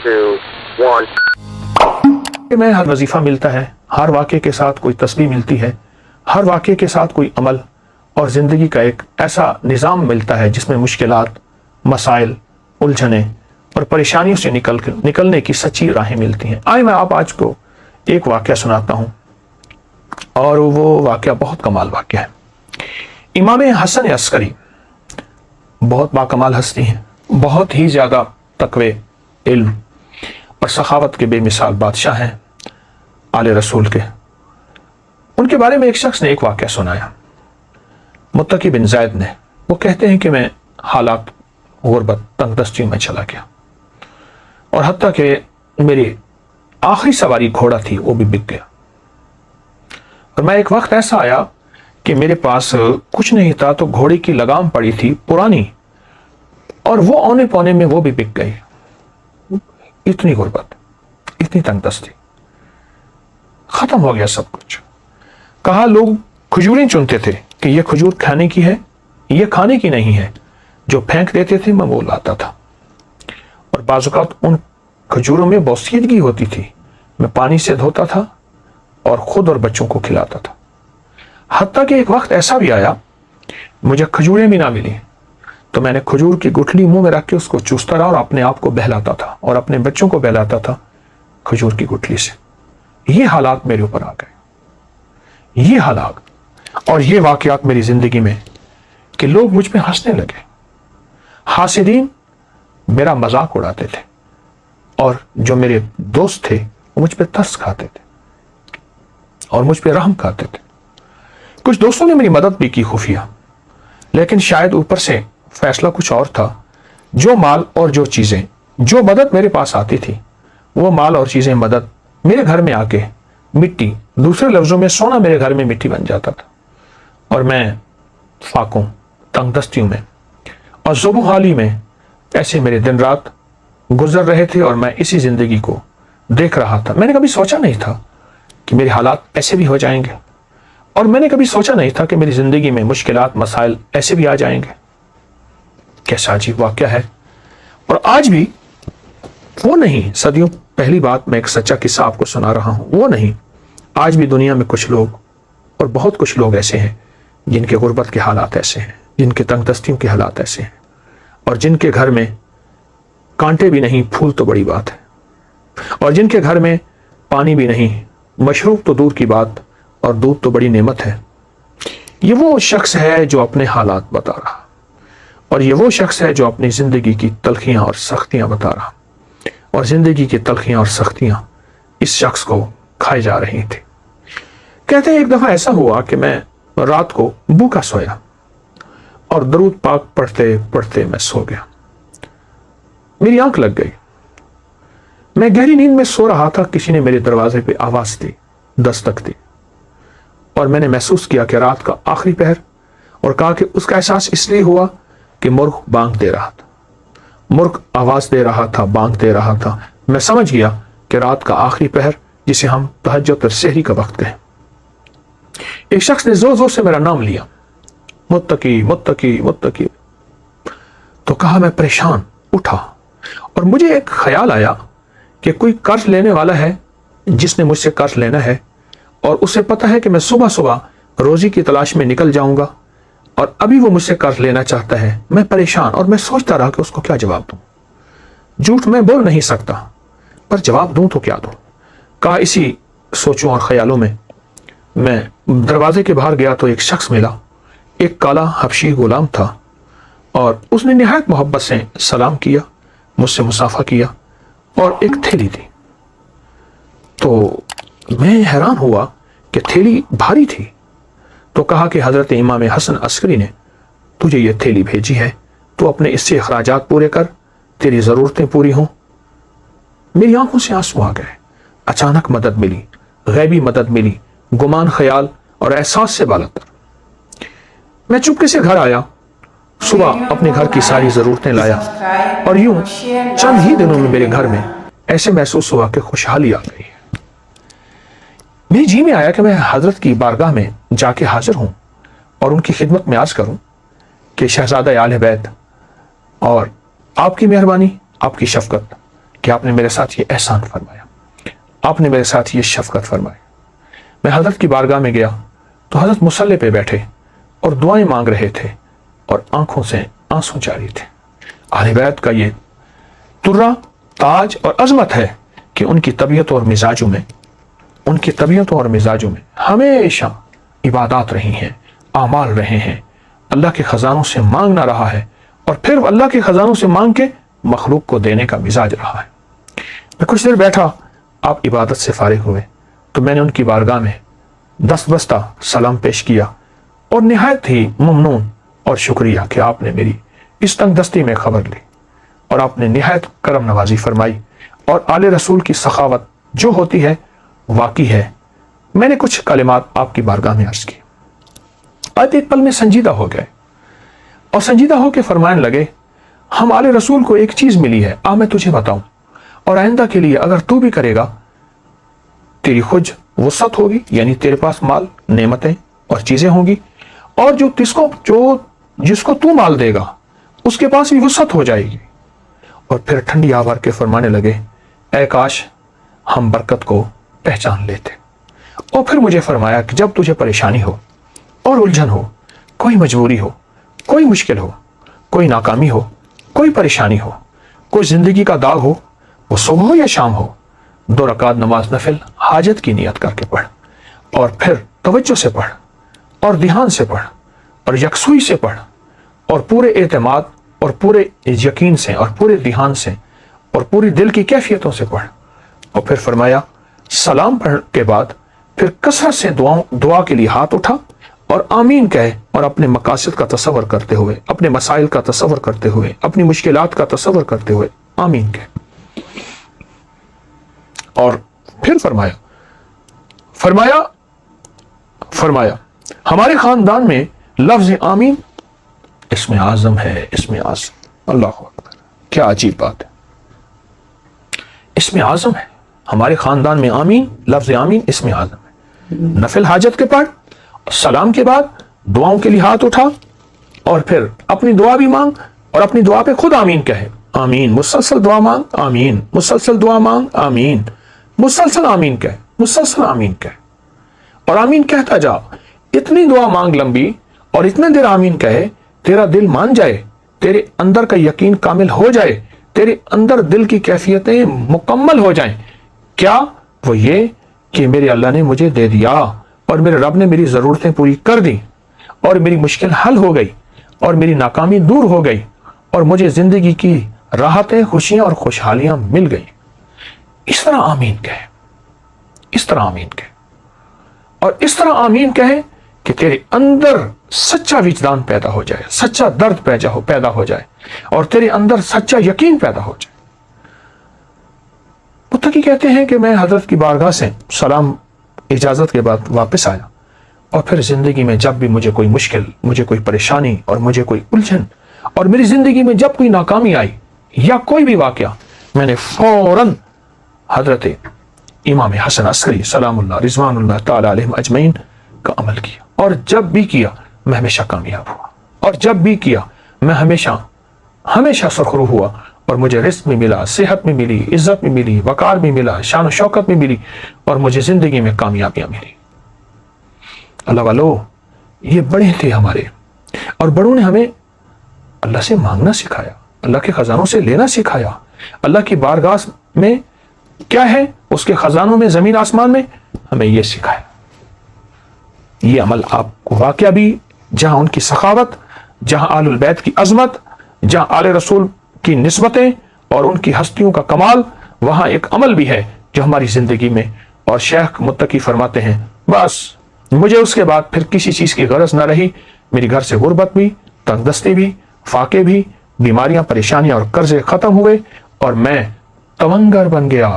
2, 1 میں ہر وظیفہ ملتا ہے، ہر واقعے کے ساتھ کوئی تسبیح ملتی ہے، ہر واقعے کے ساتھ کوئی عمل اور زندگی کا ایک ایسا نظام ملتا ہے جس میں مشکلات، مسائل، الجھنیں اور پریشانیوں سے نکلنے کی سچی راہیں ملتی ہیں۔ آئے میں آج کو ایک واقعہ سناتا ہوں، اور وہ واقعہ بہت کمال واقعہ ہے۔ امام حسن عسکری بہت باکمال ہستی ہیں، بہت ہی زیادہ تقوی، علم اور سخاوت کے بے مثال بادشاہ ہیں آل رسول کے۔ ان کے بارے میں ایک شخص نے ایک واقعہ سنایا، متقی بن زید نے۔ وہ کہتے ہیں کہ میں حالات غربت، تنگ دستیوں میں چلا گیا، اور حتیٰ کہ میری آخری سواری گھوڑا تھی وہ بھی بک گیا، اور میں ایک وقت ایسا آیا کہ میرے پاس کچھ نہیں تھا تو گھوڑے کی لگام پڑی تھی پرانی، اور وہ اونے پونے میں وہ بھی بک گئی۔ اتنی غربت، اتنی تنگ دستی، ختم ہو گیا سب کچھ۔ کہا لوگ کھجوریں چنتے تھے کہ یہ کھجور کھانے کی ہے، یہ کھانے کی نہیں ہے، جو پھینک دیتے تھے میں وہ لاتا تھا، اور بعض اوقات ان کھجوروں میں بوسیدگی ہوتی تھی، میں پانی سے دھوتا تھا اور خود اور بچوں کو کھلاتا تھا۔ حتیٰ کہ ایک وقت ایسا بھی آیا مجھے کھجوریں بھی نہ ملی تو میں نے کھجور کی گٹھلی منہ میں رکھ کے اس کو چوستا رہا اور اپنے آپ کو بہلاتا تھا اور اپنے بچوں کو بہلاتا تھا کھجور کی گٹھلی سے۔ یہ حالات میرے اوپر آ گئے، یہ حالات اور یہ واقعات میری زندگی میں کہ لوگ مجھ پہ ہنسنے لگے، حاسدین میرا مذاق اڑاتے تھے، اور جو میرے دوست تھے وہ مجھ پہ ترس کھاتے تھے اور مجھ پہ رحم کھاتے تھے۔ کچھ دوستوں نے میری مدد بھی کی خفیہ، لیکن شاید اوپر سے فیصلہ کچھ اور تھا۔ جو مال اور جو چیزیں، جو مدد میرے پاس آتی تھی، وہ مال اور چیزیں، مدد میرے گھر میں آ کے مٹی، دوسرے لفظوں میں سونا میرے گھر میں مٹی بن جاتا تھا، اور میں فاقوں، تنگ دستیوں میں اور ذوب حالی میں ایسے میرے دن رات گزر رہے تھے، اور میں اسی زندگی کو دیکھ رہا تھا۔ میں نے کبھی سوچا نہیں تھا کہ میرے حالات ایسے بھی ہو جائیں گے، اور میں نے کبھی سوچا نہیں تھا کہ میری زندگی میں مشکلات، مسائل ایسے بھی آ جائیں گے۔ کیسا عجیب واقعہ ہے۔ اور آج بھی وہ نہیں، صدیوں پہلی بات میں ایک سچا قصہ آپ کو سنا رہا ہوں، وہ نہیں، آج بھی دنیا میں کچھ لوگ اور بہت کچھ لوگ ایسے ہیں جن کے غربت کے حالات ایسے ہیں، جن کے تنگ دستیوں کے حالات ایسے ہیں، اور جن کے گھر میں کانٹے بھی نہیں، پھول تو بڑی بات ہے، اور جن کے گھر میں پانی بھی نہیں، مشروب تو دور کی بات، اور دودھ تو بڑی نعمت ہے۔ یہ وہ شخص ہے جو اپنے حالات بتا رہا، اور یہ وہ شخص ہے جو اپنی زندگی کی تلخیاں اور سختیاں بتا رہا، اور زندگی کی تلخیاں اور سختیاں اس شخص کو کھائی جا رہی تھی۔ کہتے ہیں ایک دفعہ ایسا ہوا کہ میں رات کو بھوکا سویا، اور درود پاک پڑھتے پڑھتے میں سو گیا۔ میری آنکھ لگ گئی، میں گہری نیند میں سو رہا تھا، کسی نے میرے دروازے پہ آواز دی، دستک دی، اور میں نے محسوس کیا کہ رات کا آخری پہر، اور کہا کہ اس کا احساس اس لیے ہوا کہ مرغ بانگ دے رہا تھا، مرغ آواز دے رہا تھا، بانگ دے رہا تھا۔ میں سمجھ گیا کہ رات کا آخری پہر، جسے ہم تہجد اور سحری کا وقت کہیں۔ ایک شخص نے زور زور سے میرا نام لیا، متقی متقی متقی، تو کہا میں پریشان اٹھا، اور مجھے ایک خیال آیا کہ کوئی قرض لینے والا ہے جس نے مجھ سے قرض لینا ہے، اور اسے پتہ ہے کہ میں صبح صبح روزی کی تلاش میں نکل جاؤں گا، اور ابھی وہ مجھ سے قرض لینا چاہتا ہے۔ میں پریشان، اور میں سوچتا رہا کہ اس کو کیا جواب دوں۔ جھوٹ میں بول نہیں سکتا، پر جواب دوں تو کیا دوں۔ کہا اسی سوچوں اور خیالوں میں میں دروازے کے باہر گیا تو ایک شخص ملا، ایک کالا حبشی غلام تھا، اور اس نے نہایت محبت سے سلام کیا، مجھ سے مصافحہ کیا، اور ایک تھیلی دی۔ تو میں حیران ہوا کہ تھیلی بھاری تھی، تو کہا کہ حضرت امام حسن عسکری نے تجھے یہ تھیلی بھیجی ہے، تو اپنے اس سے اخراجات پورے کر، تیری ضرورتیں پوری ہوں۔ میری آنکھوں سے آنسو آ گئے۔ اچانک مدد ملی، غیبی مدد ملی، گمان، خیال اور احساس سے بالاتر۔ میں چپکے سے گھر آیا، صبح اپنے گھر کی ساری ضرورتیں لایا، اور یوں چند ہی دنوں میں میرے گھر میں ایسے محسوس ہوا کہ خوشحالی آ گئی۔ میری جی میں آیا کہ میں حضرت کی بارگاہ میں جا کے حاضر ہوں اور ان کی خدمت میں عرض کروں کہ شہزادہ آل بیت اور آپ کی مہربانی، آپ کی شفقت، کہ آپ نے میرے ساتھ یہ احسان فرمایا, آپ نے میرے ساتھ یہ شفقت فرمائی. میں حضرت کی بارگاہ میں گیا تو حضرت مصلی پہ بیٹھے اور دعائیں مانگ رہے تھے اور آنکھوں سے آنسو جاری تھے. اہل بیت کا یہ ترا, تاج اور عظمت ہے کہ ان کی طبیعتوں اور مزاجوں میں ہمیشہ عبادات رہی ہیں, اعمال رہے ہیں, اللہ کے خزانوں سے مانگنا رہا ہے اور پھر اللہ کے خزانوں سے مانگ کے مخلوق کو دینے کا مزاج رہا ہے. میں کچھ دیر بیٹھا, آپ عبادت سے فارغ ہوئے تو میں نے ان کی بارگاہ میں دست بستہ سلام پیش کیا اور نہایت ہی ممنون اور شکریہ کہ آپ نے میری اس تنگ دستی میں خبر لی اور آپ نے نہایت کرم نوازی فرمائی اور آل رسول کی سخاوت جو ہوتی ہے واقعی ہے. میں نے کچھ کلمات آپ کی بارگاہ میں عرض کی. آج ایک پل میں سنجیدہ ہو گئے اور سنجیدہ ہو کے فرمانے لگے, ہم آل رسول کو ایک چیز ملی ہے, میں تجھے بتاؤں, اور آئندہ کے لیے اگر تو بھی کرے گا تیری خود وسعت ہوگی, یعنی تیرے پاس مال, نعمتیں اور چیزیں ہوں گی, اور جس کو تو مال دے گا اس کے پاس بھی وسعت ہو جائے گی. اور پھر ٹھنڈی آواز کے فرمانے لگے, اے کاش ہم برکت کو پہچان لیتے. اور پھر مجھے فرمایا کہ جب تجھے پریشانی ہو اور الجھن ہو, کوئی مجبوری ہو, کوئی مشکل ہو, کوئی ناکامی ہو, کوئی پریشانی ہو, کوئی زندگی کا داغ ہو, وہ صبح ہو یا شام ہو, 2 رکعت نماز نفل حاجت کی نیت کر کے پڑھ, اور پھر توجہ سے پڑھ اور دھیان سے پڑھ اور یکسوئی سے پڑھ اور پورے اعتماد اور پورے یقین سے اور پورے دھیان سے اور پوری دل کی کیفیتوں سے پڑھ. اور پھر فرمایا سلام پڑھ کے بعد پھر کثرت سے دعا کے لیے ہاتھ اٹھا اور آمین کہے, اور اپنے مقاصد کا تصور کرتے ہوئے, اپنے مسائل کا تصور کرتے ہوئے, اپنی مشکلات کا تصور کرتے ہوئے آمین کہے. اور پھر فرمایا ہمارے خاندان میں لفظ آمین اسم اعظم ہے, اسم اعظم. اللہ اکبر, کیا عجیب بات ہے, اسم اعظم ہے ہمارے خاندان میں. آمین, لفظ آمین اسم اعظم ہے. نفل حاجت کے پڑھ, سلام کے بعد دعاؤں کے لیے ہاتھ اٹھا اور پھر اپنی دعا بھی مانگ اور اپنی دعا پہ خود آمین کہے. آمین, مسلسل دعا مانگ, آمین, مسلسل دعا مانگ, آمین, مسلسل آمین کہے, مسلسل آمین کہے, اور آمین کہتا جا. اتنی دعا مانگ لمبی اور اتنے دیر آمین کہے, تیرا دل مان جائے, تیرے اندر کا یقین کامل ہو جائے, تیرے اندر دل کی کیفیتیں مکمل ہو جائیں. کیا؟ وہ یہ کہ میرے اللہ نے مجھے دے دیا اور میرے رب نے میری ضرورتیں پوری کر دی اور میری مشکل حل ہو گئی اور میری ناکامی دور ہو گئی اور مجھے زندگی کی راحتیں, خوشیاں اور خوشحالیاں مل گئی. اس طرح آمین کہے, اس طرح آمین کہے, اور اس طرح آمین کہے کہ تیرے اندر سچا وجدان پیدا ہو جائے, سچا درد پیدا ہو جائے اور تیرے اندر سچا یقین پیدا ہو جائے. متقی کہتے ہیں کہ میں حضرت کی بارگاہ سے سلام اجازت کے بعد واپس آیا اور پھر زندگی میں جب بھی مجھے کوئی مشکل, مجھے کوئی پریشانی اور مجھے کوئی الجھن اور میری زندگی میں جب کوئی ناکامی آئی یا کوئی بھی واقعہ, میں نے فوراً حضرت امام حسن عسکری سلام اللہ رضوان اللہ تعالی علیہم اجمعین کا عمل کیا, اور جب بھی کیا میں ہمیشہ کامیاب ہوا, اور جب بھی کیا میں ہمیشہ سرخرو ہوا, اور مجھے رزق میں ملا, صحت میں ملی, عزت میں ملی, وقار میں ملا, شان و شوکت میں ملی, اور مجھے زندگی میں کامیابیاں ملی. اللہ والو, یہ بڑے تھے ہمارے, اور بڑوں نے ہمیں اللہ سے مانگنا سکھایا, اللہ کے خزانوں سے لینا سکھایا. اللہ کی بارگاہ میں کیا ہے, اس کے خزانوں میں, زمین آسمان میں, ہمیں یہ سکھایا. یہ عمل آپ کو واقعہ بھی, جہاں ان کی سخاوت, جہاں آل البیت کی عظمت, جہاں آل رسول کی نسبتیں اور ان کی ہستیوں کا کمال, وہاں ایک عمل بھی ہے جو ہماری زندگی میں. اور شیخ متقی فرماتے ہیں بس مجھے اس کے بعد پھر کسی چیز کی غرض نہ رہی, میری گھر سے غربت بھی, تنگ دستی بھی, فاقے بھی, بیماریاں, پریشانیاں اور قرضے ختم ہوئے, اور میں تونگر بن گیا,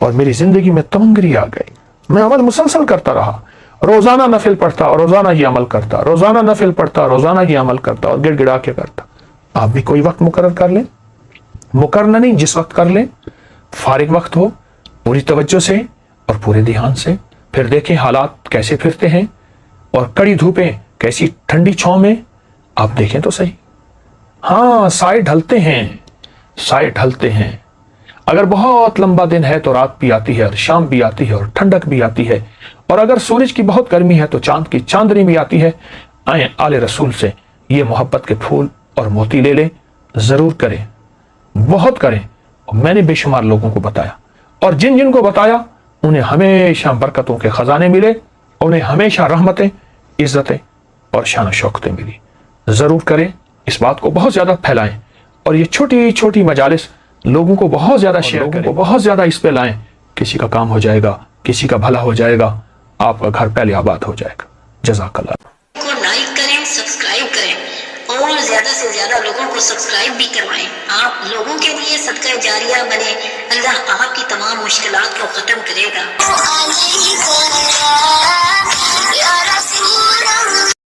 اور میری زندگی میں تونگری آ گئی. میں عمل مسلسل کرتا رہا, روزانہ نفل پڑھتا اور روزانہ یہ عمل کرتا, روزانہ نفل پڑھتا, روزانہ یہ عمل کرتا اور گڑ گڑا کے کرتا. آپ بھی کوئی وقت مقرر کر لیں, مقرر نہیں, جس وقت کر لیں, فارغ وقت ہو, پوری توجہ سے اور پورے دھیان سے. پھر دیکھیں حالات کیسے پھرتے ہیں اور کڑی دھوپیں کیسی ٹھنڈی چھاؤں میں, آپ دیکھیں تو صحیح. ہاں سائے ڈھلتے ہیں, سائے ڈھلتے ہیں. اگر بہت لمبا دن ہے تو رات بھی آتی ہے اور شام بھی آتی ہے اور ٹھنڈک بھی آتی ہے, اور اگر سورج کی بہت گرمی ہے تو چاند کی چاندنی بھی آتی ہے. آئیں آل رسول سے یہ محبت کے پھول اور موتی لے لیں, ضرور کریں, بہت کریں. میں نے بے شمار لوگوں کو بتایا, اور جن جن کو بتایا انہیں ہمیشہ برکتوں کے خزانے ملے, انہیں ہمیشہ رحمتیں, عزتیں اور شان و شوکتیں ملی. ضرور کریں, اس بات کو بہت زیادہ پھیلائیں, اور یہ چھوٹی چھوٹی مجالس لوگوں کو بہت زیادہ شیئر کریں, لوگوں کو بہت زیادہ اس پہ لائیں. کسی کا کام ہو جائے گا, کسی کا بھلا ہو جائے گا, آپ کا گھر پہلے آباد ہو جائے گا. جزاک اللہ. کو لائک کریں, سبسکرائب کریں, اور زیادہ سے زیادہ لوگوں کو سبسکرائب بھی کروائیں. آپ لوگوں کے لیے صدقہ جاریہ بنے. اللہ آپ کی تمام مشکلات کو ختم کرے گا.